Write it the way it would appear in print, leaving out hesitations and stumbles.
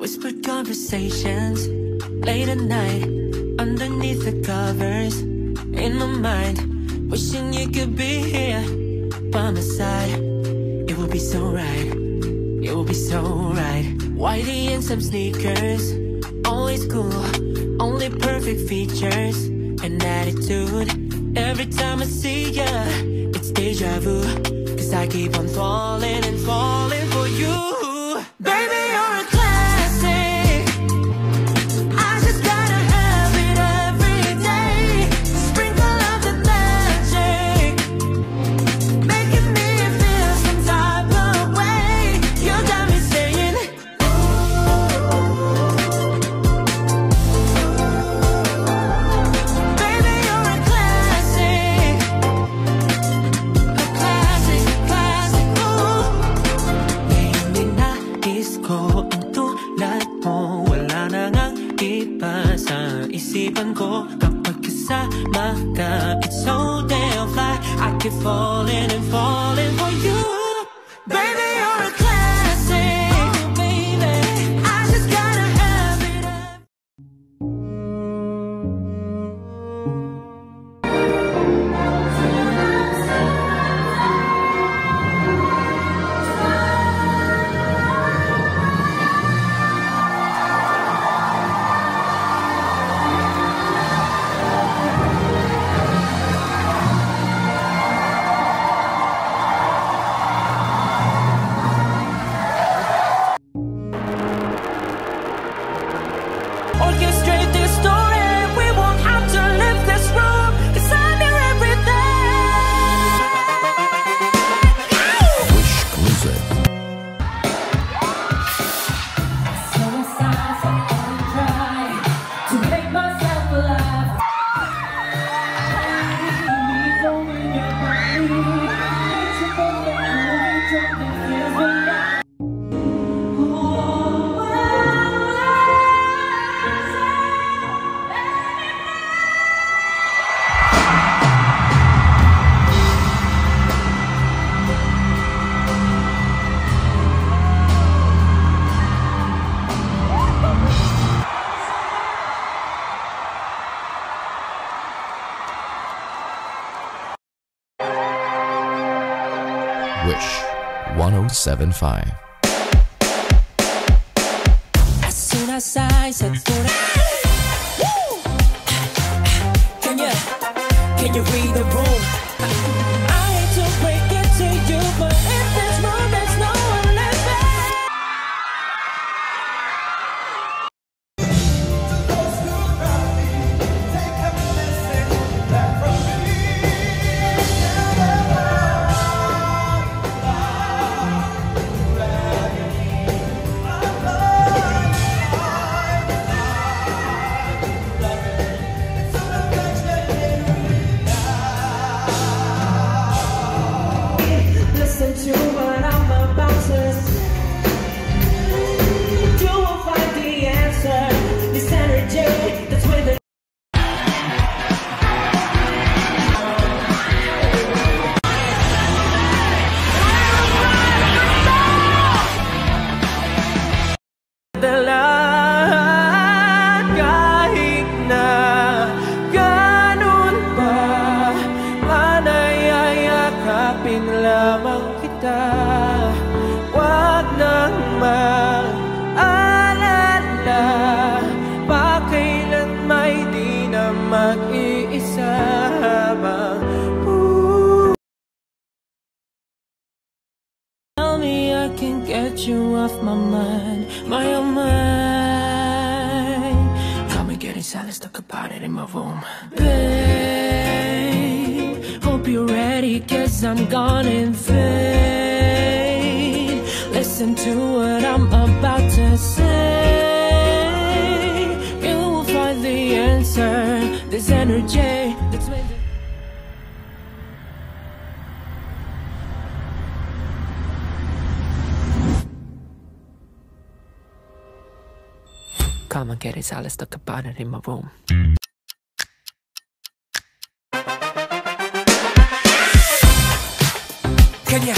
Whispered conversations late at night, underneath the covers, in my mind, wishing you could be here by my side. It would be so right, it would be so right. Whitey and some sneakers, always cool, only perfect features and attitude. Every time I see ya, it's deja vu, 'cause I keep on falling and falling for you. Baby, you're a classic, I just gotta have it every day. Sprinkle of the magic, making me feel some type of way. You got me saying, baby, you're a classic, classic, ooh. Ngayon ninais ko ang tulad mo, wala na ngang iba sa isipan ko. Kapag kasama ka, it's so damn fly. I keep falling and falling for you. Baby, you're a classic, baby, I just gotta have it up. Orchestrate this story, we won't have to leave this room, 'cause I knew everything. Wish Exclusive. So aside from all try to make myself alive. Only your body makes it feel like something feels right. Wish 1075. As soon as I said foot, can you read the room? I hate to break it to you, but in this room there's no one living. Listen to what I'm about to say. You will find the answer. This energy that's within. Kahit na ganun pa, panay yakapin lamang kita. Wag nang mag-alala, pa kailan may di na mag-iisa habang tell me I can get you off my mind, my mind. Come and get inside, let's talk about it in my room. Babe, hope you're ready, 'cause I'm gone in vain. Listen to what I'm about to say. You will find the answer. This energy that's made. Come and get it, so let's talk about it in my room. Can you